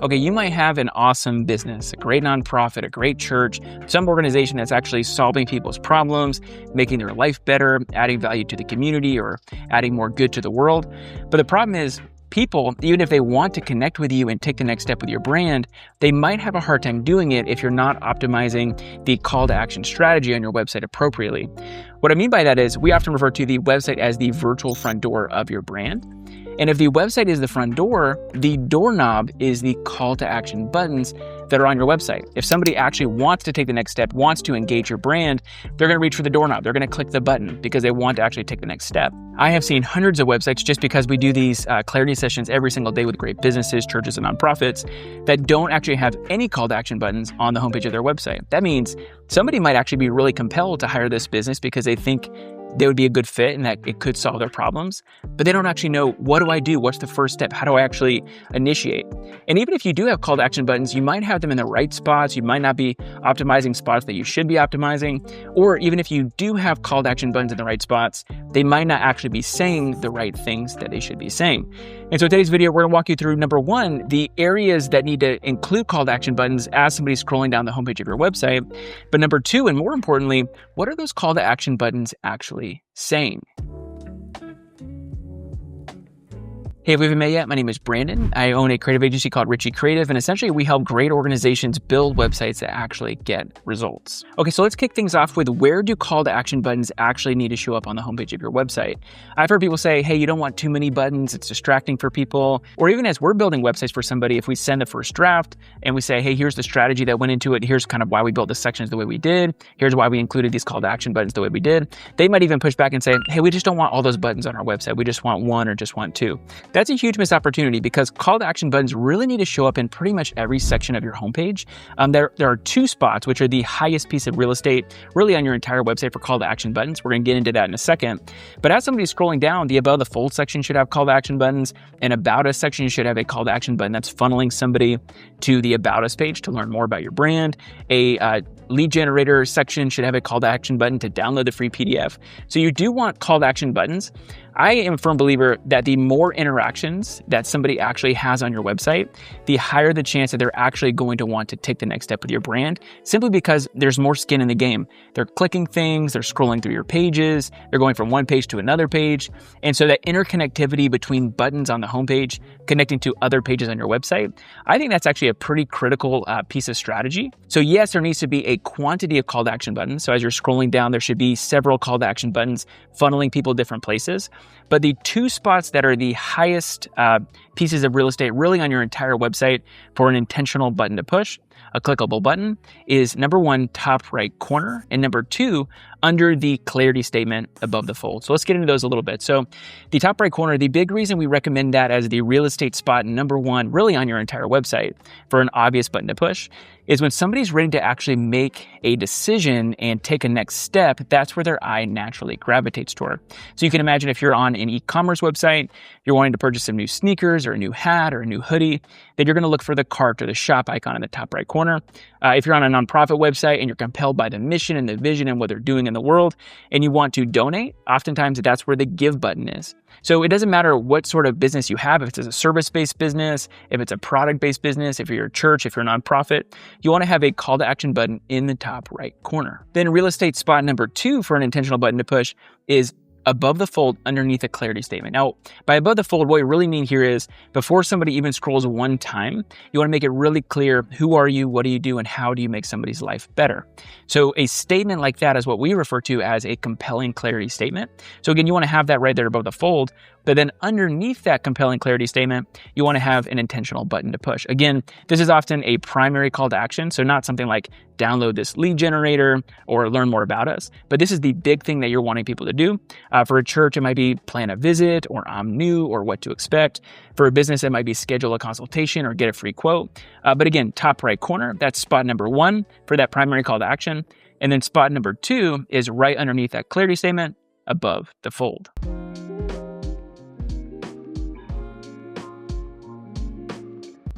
Okay, you might have an awesome business, a great nonprofit, a great church, some organization that's actually solving people's problems, making their life better, adding value to the community, or adding more good to the world. But the problem is, people, even if they want to connect with you and take the next step with your brand, they might have a hard time doing it if you're not optimizing the call to action strategy on your website appropriately. What I mean by that is we often refer to the website as the virtual front door of your brand. And if the website is the front door, the doorknob is the call to action buttons that are on your website. If somebody actually wants to take the next step, wants to engage your brand, they're going to reach for the doorknob. They're going to click the button because they want to actually take the next step. I have seen hundreds of websites just because we do these clarity sessions every single day with great businesses, churches, and nonprofits that don't actually have any call to action buttons on the homepage of their website. That means somebody might actually be really compelled to hire this business because they think they would be a good fit and that it could solve their problems, but they don't actually know, what do I do? What's the first step? How do I actually initiate? And even if you do have call to action buttons, you might have them in the right spots. You might not be optimizing spots that you should be optimizing. Or even if you do have call to action buttons in the right spots, they might not actually be saying the right things that they should be saying. And so in today's video, we're gonna walk you through, number one, the areas that need to include call to action buttons as somebody's scrolling down the homepage of your website. But number two, and more importantly, what are those call to action buttons actually saying? Hey, if we haven't met yet, my name is Brandon. I own a creative agency called Ritchey Creative, and essentially we help great organizations build websites that actually get results. Okay, so let's kick things off with, where do call to action buttons actually need to show up on the homepage of your website? I've heard people say, hey, you don't want too many buttons, it's distracting for people. Or even as we're building websites for somebody, if we send the first draft and we say, hey, here's the strategy that went into it, here's kind of why we built the sections the way we did, here's why we included these call to action buttons the way we did, they might even push back and say, hey, we just don't want all those buttons on our website, we just want one or just want two. That's a huge missed opportunity because call to action buttons really need to show up in pretty much every section of your homepage. There are two spots, which are the highest piece of real estate really on your entire website for call to action buttons. We're going to get into that in a second. But as somebody's scrolling down, the above the fold section should have call to action buttons. And about us section should have a call to action button that's funneling somebody to the about us page to learn more about your brand. A lead generator section should have a call to action button to download the free PDF. So you do want call to action buttons. I am a firm believer that the more interactions that somebody actually has on your website, the higher the chance that they're actually going to want to take the next step with your brand, simply because there's more skin in the game. They're clicking things, they're scrolling through your pages, they're going from one page to another page. And so that interconnectivity between buttons on the homepage connecting to other pages on your website, I think that's actually a pretty critical piece of strategy. So yes, there needs to be a quantity of call to action buttons. So as you're scrolling down, there should be several call to action buttons funneling people different places. But the two spots that are the highest pieces of real estate really on your entire website for an intentional button to push, a clickable button, is number one, top right corner, and number two, under the clarity statement above the fold. So let's get into those a little bit. So the top right corner, the big reason we recommend that as the real estate spot number one really on your entire website for an obvious button to push is when somebody's ready to actually make a decision and take a next step, that's where their eye naturally gravitates toward. So you can imagine if you're on an e-commerce website, you're wanting to purchase some new sneakers or a new hat or a new hoodie, then you're going to look for the cart or the shop icon in the top right corner. If you're on a nonprofit website and you're compelled by the mission and the vision and what they're doing in the world and you want to donate, oftentimes that's where the give button is. So it doesn't matter what sort of business you have, if it's a service-based business, if it's a product-based business, if you're a church, if you're a nonprofit, you want to have a call to action button in the top right corner. Then real estate spot number two for an intentional button to push is above the fold underneath a clarity statement. Now, by above the fold, what we really mean here is before somebody even scrolls one time, you want to make it really clear, who are you, what do you do, and how do you make somebody's life better? So a statement like that is what we refer to as a compelling clarity statement. So again, you want to have that right there above the fold, but then underneath that compelling clarity statement, you want to have an intentional button to push. Again, this is often a primary call to action, so not something like download this lead generator or learn more about us, but this is the big thing that you're wanting people to do. For a church, it might be plan a visit or I'm new or what to expect. For a business, it might be schedule a consultation or get a free quote. But again, top right corner, that's spot number one for that primary call to action. And then spot number two is right underneath that clarity statement above the fold.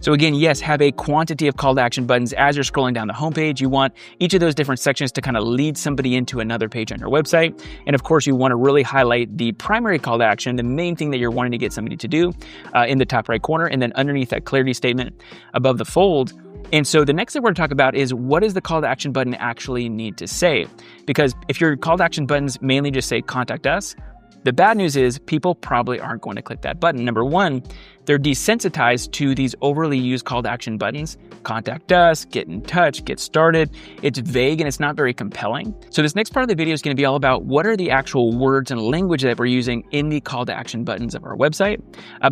So again, yes, have a quantity of call to action buttons as you're scrolling down the homepage. You want each of those different sections to kind of lead somebody into another page on your website. And of course, you want to really highlight the primary call to action, the main thing that you're wanting to get somebody to do in the top right corner, and then underneath that clarity statement above the fold. And so the next thing we're going to talk about is, what does the call to action button actually need to say? Because if your call to action buttons mainly just say contact us, the bad news is people probably aren't going to click that button. Number one, they're desensitized to these overly used call to action buttons. Contact us, get in touch, get started. It's vague and it's not very compelling. So this next part of the video is going to be all about what are the actual words and language that we're using in the call to action buttons of our website.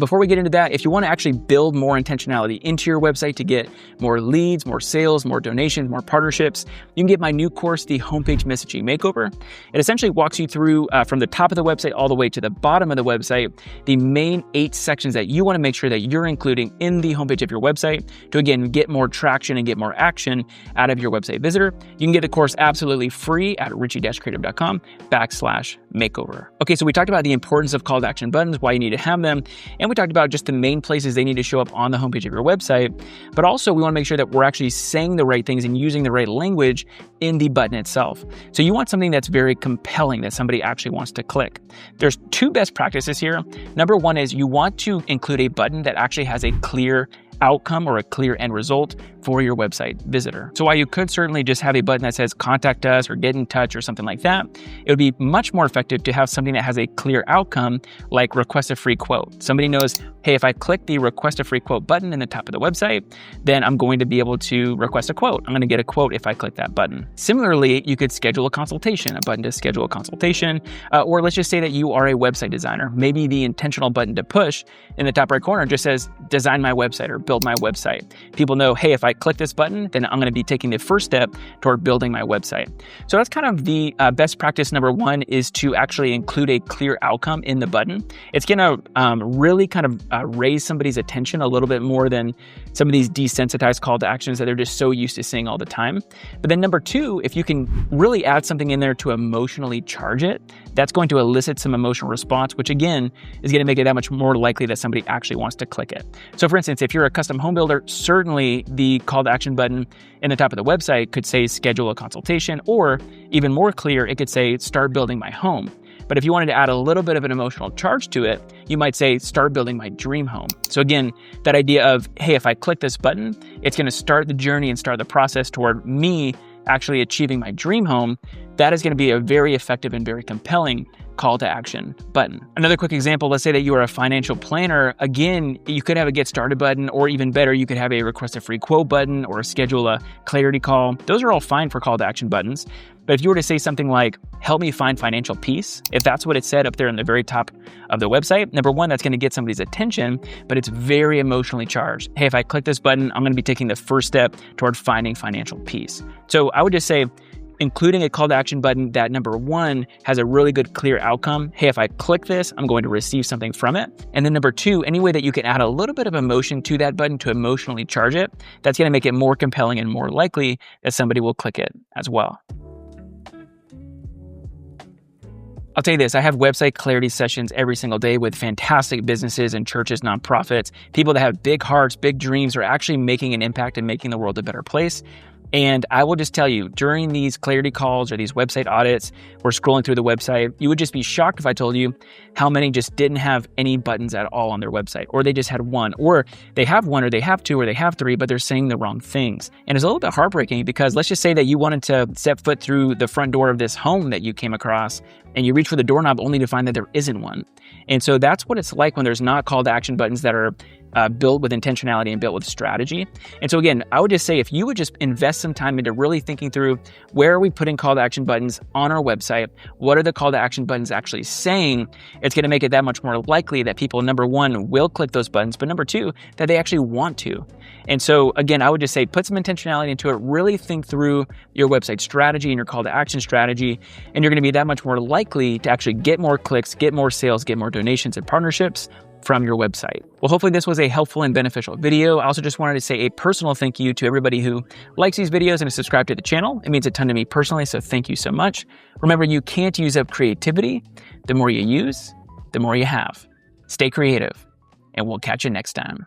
Before we get into that, if you want to actually build more intentionality into your website to get more leads, more sales, more donations, more partnerships, you can get my new course, the Homepage Messaging Makeover. It essentially walks you through from the top of the website all the way to the bottom of the website, the main 8 sections that you want to make sure that you're including in the homepage of your website to, again, get more traction and get more action out of your website visitor. You can get the course absolutely free at ritchey-creative.com/makeover. Okay, so we talked about the importance of call to action buttons, why you need to have them, and we talked about just the main places they need to show up on the homepage of your website. But also we want to make sure that we're actually saying the right things and using the right language in the button itself. So you want something that's very compelling that somebody actually wants to click. There's 2 best practices here. Number one is you want to include a button that actually has a clear outcome or a clear end result for your website visitor. So while you could certainly just have a button that says contact us or get in touch or something like that, it would be much more effective to have something that has a clear outcome, like request a free quote. Somebody knows, hey, if I click the request a free quote button in the top of the website, then I'm going to be able to request a quote. I'm going to get a quote if I click that button. Similarly, you could schedule a consultation, a button to schedule a consultation, or let's just say that you are a website designer. Maybe the intentional button to push in the top right corner just says design my website or build my website. People know, hey, if I click this button, then I'm going to be taking the first step toward building my website. So that's kind of the best practice. Number one is to actually include a clear outcome in the button. It's going to really kind of raise somebody's attention a little bit more than some of these desensitized call to actions that they're just so used to seeing all the time. But then number two, if you can really add something in there to emotionally charge it, that's going to elicit some emotional response, which again is going to make it that much more likely that somebody actually wants to click it. So for instance, if you're a custom home builder, certainly the call to action button in the top of the website could say schedule a consultation, or even more clear, it could say start building my home. But if you wanted to add a little bit of an emotional charge to it, you might say, start building my dream home. So again, that idea of, hey, if I click this button, it's going to start the journey and start the process toward me actually achieving my dream home. That is going to be a very effective and very compelling call to action button. Another quick example, let's say that you are a financial planner. Again, you could have a get started button, or even better, you could have a request a free quote button or schedule a clarity call. Those are all fine for call to action buttons. But if you were to say something like, help me find financial peace, if that's what it said up there in the very top of the website, number one, that's going to get somebody's attention, but it's very emotionally charged. Hey, if I click this button, I'm going to be taking the first step toward finding financial peace. So I would just say, including a call to action button that, number one, has a really good clear outcome. Hey, if I click this, I'm going to receive something from it. And then number two, any way that you can add a little bit of emotion to that button to emotionally charge it, that's going to make it more compelling and more likely that somebody will click it as well. I'll tell you this, I have website clarity sessions every single day with fantastic businesses and churches, nonprofits, people that have big hearts, big dreams, are actually making an impact and making the world a better place. And I will just tell you, during these clarity calls or these website audits, we're scrolling through the website, you would just be shocked if I told you how many just didn't have any buttons at all on their website, or they just had one, or they have one, or they have two, or they have three, but they're saying the wrong things. And it's a little bit heartbreaking because let's just say that you wanted to step foot through the front door of this home that you came across, and you reach for the doorknob only to find that there isn't one. And so that's what it's like when there's not call to action buttons that are built with intentionality and built with strategy. And so again, I would just say, if you would just invest some time into really thinking through, where are we putting call to action buttons on our website? What are the call to action buttons actually saying? It's going to make it that much more likely that people, number one, will click those buttons, but number two, that they actually want to. And so again, I would just say, put some intentionality into it, really think through your website strategy and your call to action strategy, and you're going to be that much more likely to actually get more clicks, get more sales, get more donations and partnerships from your website. Well, hopefully this was a helpful and beneficial video. I also just wanted to say a personal thank you to everybody who likes these videos and is subscribed to the channel. It means a ton to me personally, so thank you so much. Remember, you can't use up creativity. The more you use, the more you have. Stay creative, and we'll catch you next time.